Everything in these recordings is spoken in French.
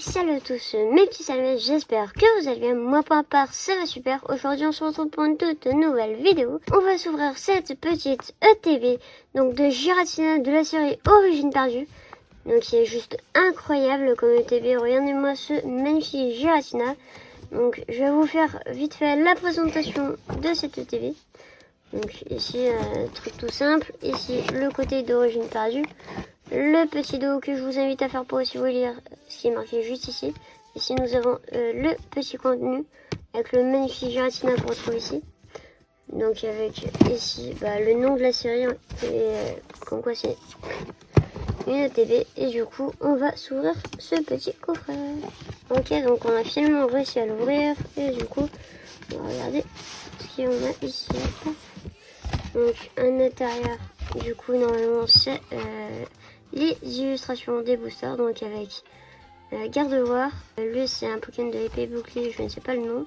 Salut à tous mes petits salmés, j'espère que vous allez bien. Moi pour ma part ça va super. Aujourd'hui on se retrouve pour une toute nouvelle vidéo. On va s'ouvrir cette petite ETB donc de Giratina de la série Origine Perdue. Donc c'est juste incroyable comme ETB. Regardez-moi ce magnifique Giratina. Donc je vais vous faire vite fait la présentation de cette ETB. Donc ici truc tout simple. Ici le côté d'Origine Perdue. Le petit dos que je vous invite à faire pour aussi vous lire ce qui est marqué juste ici. Ici nous avons le petit contenu avec le magnifique Giratina qu'on retrouve ici. Donc avec ici le nom de la série et comme quoi c'est une ETB. Et du coup on va s'ouvrir ce petit coffret. Ok, donc on a finalement réussi à l'ouvrir. Et du coup on va regarder ce qu'on a ici. Donc un intérieur, du coup normalement c'est les illustrations des boosters, donc avec Gardevoir. Lui c'est un Pokémon de l'épée bouclier, je ne sais pas le nom.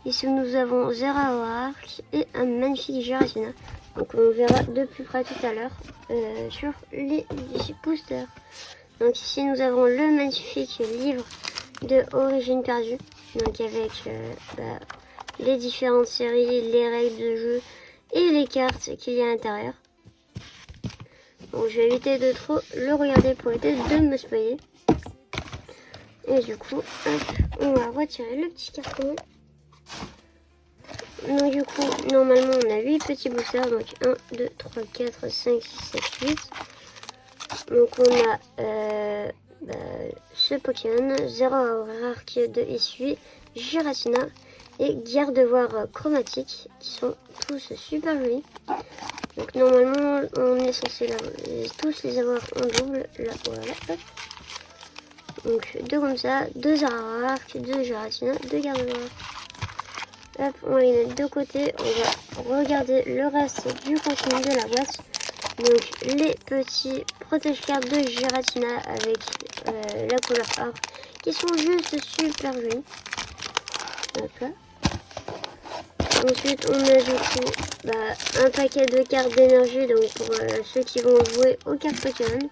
Ici nous avons Zeraora et un magnifique Giratina. Donc on verra de plus près tout à l'heure sur les boosters. Donc ici nous avons le magnifique livre de Origine Perdue. Donc avec les différentes séries, les règles de jeu et les cartes qu'il y a à l'intérieur. Donc je vais éviter de trop le regarder pour éviter de me spoiler. Et du coup, hop, on va retirer le petit carton. Donc du coup, normalement on a 8 petits boosters. Donc 1, 2, 3, 4, 5, 6, 7, 8. Donc on a ce Pokémon, Zeraora de Essuie, Giratina et Gardevoir chromatique qui sont tous super jolis. Donc normalement on est censé tous les avoir en double. Là voilà. Hop. Donc deux comme ça, deux Zeraora, deux Giratina, deux Gardevoir. Hop, on va les mettre de côté. On va regarder le reste du contenu de la boîte. Donc les petits protège-cartes de Giratina avec la couleur or qui sont juste super jolis. Hop là. Ensuite on a du coup un paquet de cartes d'énergie, donc pour ceux qui vont jouer aux cartes Pokémon.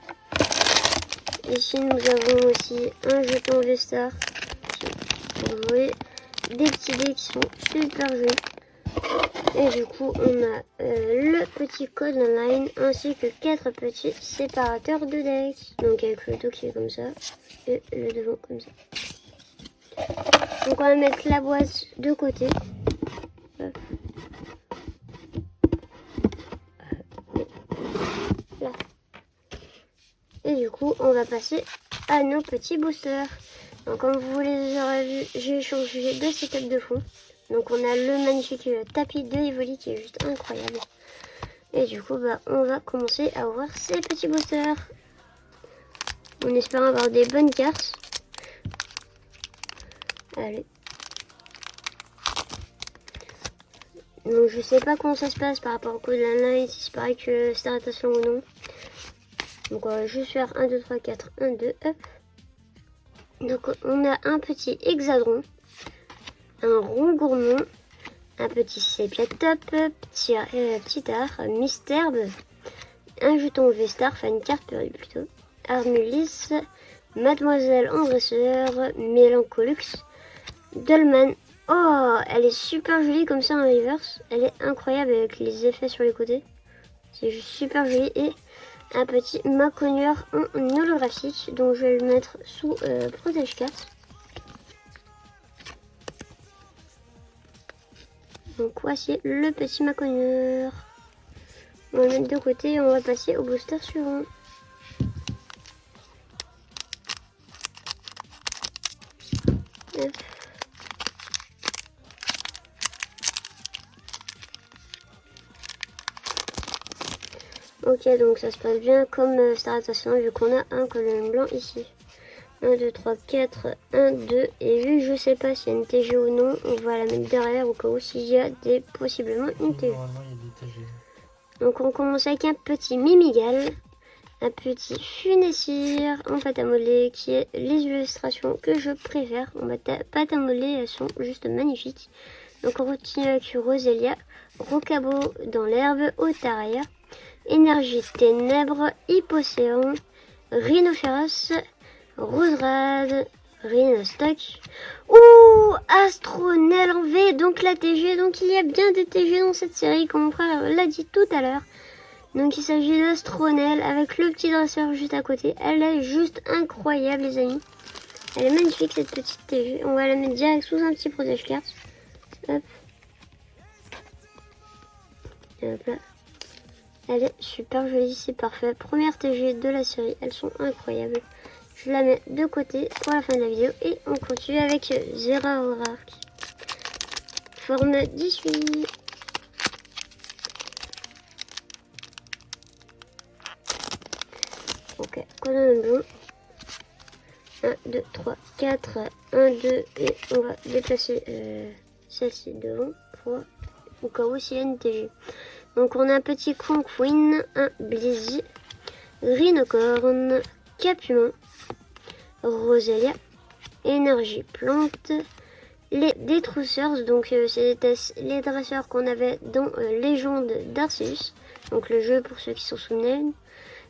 Ici nous avons aussi un jeton V-Star pour jouer, des petits dés qui sont super jolis. Et du coup on a le petit code online ainsi que 4 petits séparateurs de deck. Donc avec le dos qui est comme ça et le devant comme ça. Donc on va mettre la boîte de côté. Hop. Là. Et du coup on va passer à nos petits boosters. Donc comme vous les aurez vu, j'ai changé de setup de fond. Donc on a le magnifique tapis de Evoli qui est juste incroyable. Et du coup on va commencer à ouvrir ces petits boosters. On espère avoir des bonnes cartes. Allez. Donc je sais pas comment ça se passe par rapport au code online, si c'est pareil que Star Attention ou non. Donc on va juste faire 1, 2, 3, 4, 1, 2, hop. Donc on a un petit hexadron, un rond gourmand, un petit sépia top, petit art, Misterbe, un jeton V-Star, enfin une carte plutôt, Armulis, Mademoiselle en dresseur, Mélancolux, Dolman. Oh, elle est super jolie comme ça en reverse. Elle est incroyable avec les effets sur les côtés. C'est juste super joli. Et un petit Maconieur en holographique. Donc je vais le mettre sous protège carte. Donc voici le petit Maconieur. On va le mettre de côté et on va passer au booster suivant. Hop. Ok, donc ça se passe bien comme Star Attention vu qu'on a un colonne blanc ici. 1, 2, 3, 4, 1, 2. Et vu que je sais pas s'il y a une TG ou non, on va la mettre derrière au cas où s'il y a possiblement une TG. Donc on commence avec un petit Mimigal. un petit funessir en pâte à modeler qui est les illustrations que je préfère. En pâte à modeler, elles sont juste magnifiques. Donc on continue avec Roselia, Rocabo dans l'herbe, Otaria, Énergie ténèbres, Hypocéan, Rhinophéros, Roserade, Rhinostock. Ouh, Astronel en V, donc la TG. Donc il y a bien des TG dans cette série, comme mon frère l'a dit tout à l'heure. Donc il s'agit d'Astronel avec le petit dresseur juste à côté. Elle est juste incroyable les amis. Elle est magnifique cette petite TG. On va la mettre direct sous un petit protège-carte. Hop. Et hop là. Elle est super jolie, c'est parfait. Première TG de la série, elles sont incroyables. Je la mets de côté pour la fin de la vidéo et on continue avec Zera Orark. Forme 18. Ok, colonne blanc. 1, 2, 3, 4, 1, 2 et on va déplacer celle-ci devant pour au cas où s'il y a une TG. Donc on a un petit Conqueen, un Blizzy, Rhinocorn, Capuan, Roselia, Énergie Plante, les Détrousseurs, donc c'est les dresseurs qu'on avait dans Légende d'Arceus, donc le jeu pour ceux qui s'en souviennent.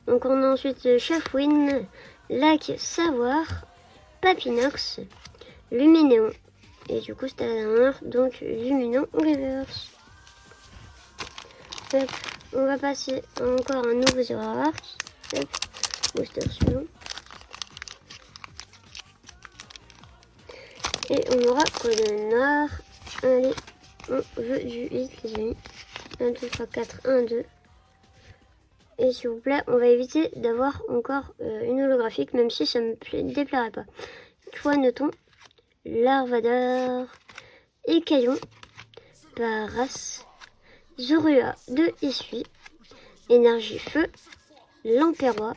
Donc on a ensuite Chafouine, Lac Savoir, Papinox, Luminéon, et du coup c'était la dernière, donc Luminéon reverse. Hop, on va passer encore un nouveau Zeraark. Hop, booster suivant. Et on aura Code Noir. Allez, on veut du hit les amis. 1, 2, 3, 4, 1, 2. Et s'il vous plaît, on va éviter d'avoir encore une holographique, même si ça me déplairait pas. Fois notons Larvador, Écaillon, Paras, Zorua de Issui, Énergie Feu, Lamperrois,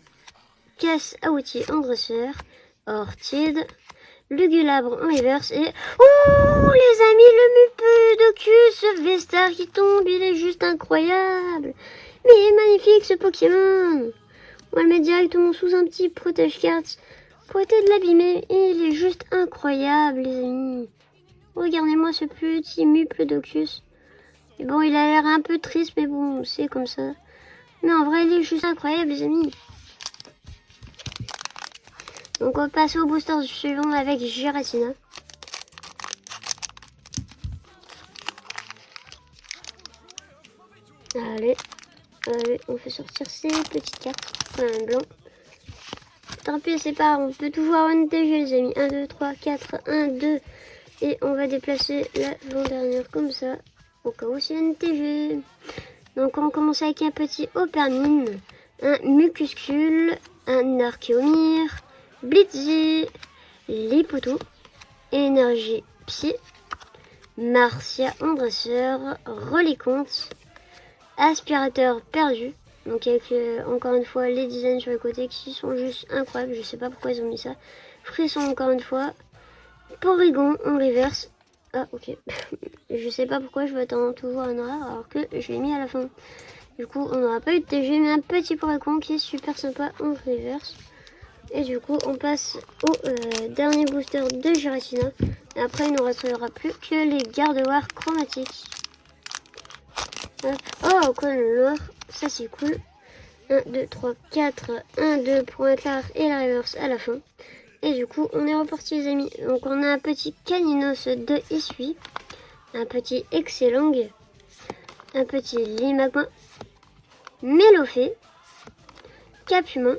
Casse à outils en dresseur, Ortide, Lugulabre en reverse et... Oh les amis, le Mupudocus Vestar qui tombe, il est juste incroyable. Mais il est magnifique ce Pokémon. On va le mettre directement sous un petit protège-carte pour éviter de l'abîmer. Et il est juste incroyable les amis. Regardez-moi ce petit Mupudocus. Et bon, il a l'air un peu triste, mais bon, c'est comme ça. Mais en vrai, il est juste incroyable les amis. Donc on va passer au booster suivant avec Giratina. Allez, on fait sortir ces petites cartes. Un blanc. Tant pis, c'est pas grave, on peut toujours avoir une TG les amis. 1, 2, 3, 4, 1, 2. Et on va déplacer l'avant-dernière comme ça. Au cas où c'est une TG. Donc on commence avec un petit Opermine, un Mucuscule, un Archeomir, Blitzy, Lipoto, Énergie Psy, Marcia en dresseur, Reliconte, Aspirateur perdu. Donc avec encore une fois les designs sur les côtés qui sont juste incroyables. Je sais pas pourquoi ils ont mis ça. Frisson encore une fois. Porygon en reverse. Ah ok. Je sais pas pourquoi je m'attends toujours à un rare alors que je l'ai mis à la fin. Du coup on n'aura pas eu de TG mais un petit Porygon qui est super sympa en reverse. Et du coup on passe au dernier booster de Giratina. Et après il ne restera plus que les gardevoirs chromatiques. Hop. Oh colonne noire, ça c'est cool. 1, 2, 3, 4, 1, 2 pour un quart et la reverse à la fin. Et du coup on est reparti les amis. Donc on a un petit Caninos de Issui, un petit Excelong, un petit Limagma, Mélofée, Capumin,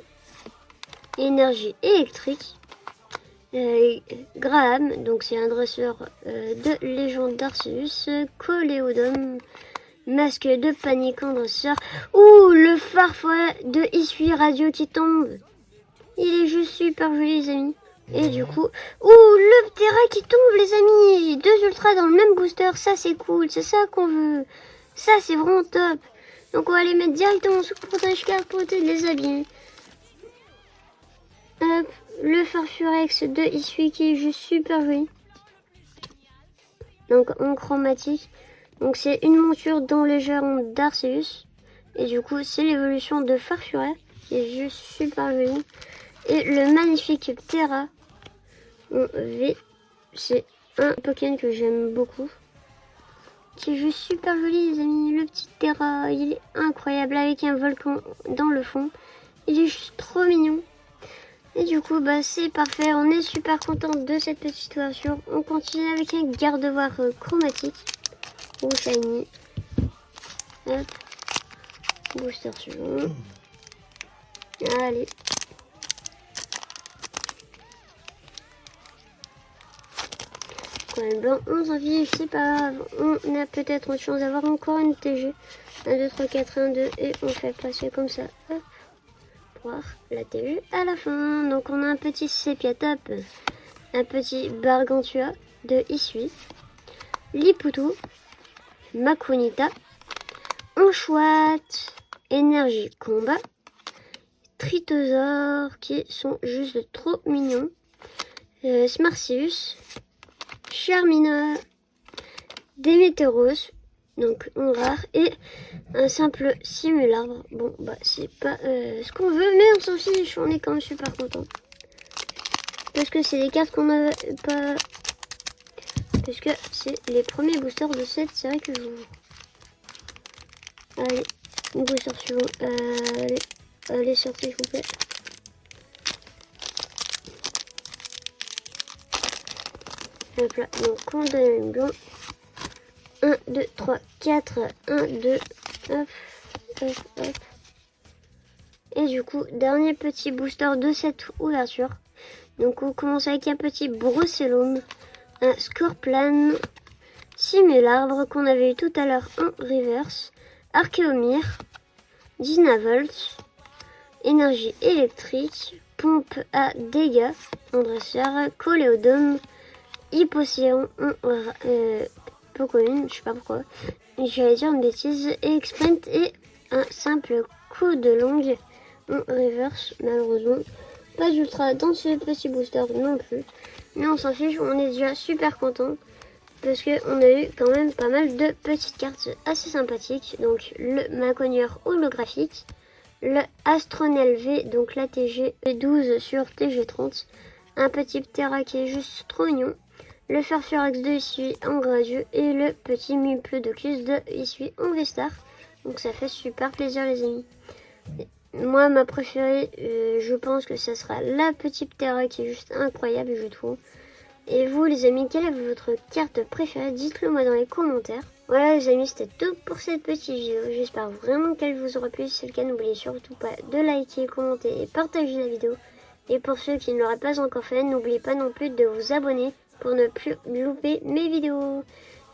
Énergie électrique, Graham, donc c'est un dresseur de Légende d'Arceus, Coléodome, Masque de panique en dresseur. Ouh, le Farfouet de Issui radio qui tombe. Il est juste super joli les amis. Et du coup, ouh, le Ptera qui tombe les amis. 2 ultras dans le même booster, ça c'est cool, c'est ça qu'on veut. Ça c'est vraiment top. Donc on va les mettre directement sous protège-carte pour essayer de les habiller. Hop, le Farfurex de Issui qui est juste super joli. Donc en chromatique. Donc c'est une monture dans les germes d'Arceus. Et du coup c'est l'évolution de Farfuret. qui est juste super joli. Et le magnifique Terra en V, c'est un Pokémon que j'aime beaucoup. Qui est juste super joli les amis. Le petit Terra, il est incroyable avec un volcan dans le fond. Il est juste trop mignon. Et du coup, bah c'est parfait. On est super content de cette petite ouverture. On continue avec un garde-voir chromatique. Ou shiny. Hop. Booster suivant. Allez. Coin blanc, on s'en fiche, c'est pas grave. On a peut-être une chance d'avoir encore une TG. 1, 2, 3, 4, 1, 2. Et on fait passer comme ça. Hop. Pour voir la TG à la fin. Donc on a un petit Sepia Top. Un petit Bargantua de Isui. Liputu. Makunita. Onchouat. Énergie combat. Tritosaur qui sont juste trop mignons. Smarcius. Charmina. Déméteros. Donc en rare. Et un simple simularbre. Bon bah c'est pas ce qu'on veut. Mais on s'en fiche. On est quand même super content. Parce que c'est des cartes qu'on n'a pas. Parce que c'est les premiers boosters de cette série que j'ouvre. Allez. Booster suivant. Allez, sortez, s'il vous plaît. Hop là, donc on donne blanc. 1, 2, 3, 4. 1, 2. Hop, hop, hop. Et du coup, dernier petit booster de cette ouverture. Donc on commence avec un petit Brucellum. Un Scorplan. Simularbre qu'on avait eu tout à l'heure en reverse. Archéomir. Dynavolt. Énergie électrique, pompe à dégâts, en dresseur, Coléodome, Hypocéan, Pokémon, je sais pas pourquoi, j'allais dire une bêtise, et Exprint et un simple coup de langue en reverse, malheureusement. Pas d'ultra dans ce petit booster non plus, mais on s'en fiche, on est déjà super content. Parce qu'on a eu quand même pas mal de petites cartes assez sympathiques. Donc le Macogneur holographique. Le Astronel V, donc la TG 12 sur TG 30. Un petit Ptera qui est juste trop mignon. Le Furfurax de Isui en radieux. Et le petit Muplodocus de Isui en V-Star. Donc ça fait super plaisir les amis. Moi ma préférée, je pense que ça sera la petite Ptera qui est juste incroyable je trouve. Et vous les amis, quelle est votre carte préférée? Dites-le moi dans les commentaires. Voilà les amis, c'était tout pour cette petite vidéo. J'espère vraiment qu'elle vous aura plu. Si c'est le cas, n'oubliez surtout pas de liker, commenter et partager la vidéo. Et pour ceux qui ne l'auraient pas encore fait, n'oubliez pas non plus de vous abonner pour ne plus louper mes vidéos.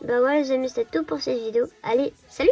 Bah voilà les amis, c'était tout pour cette vidéo. Allez, salut!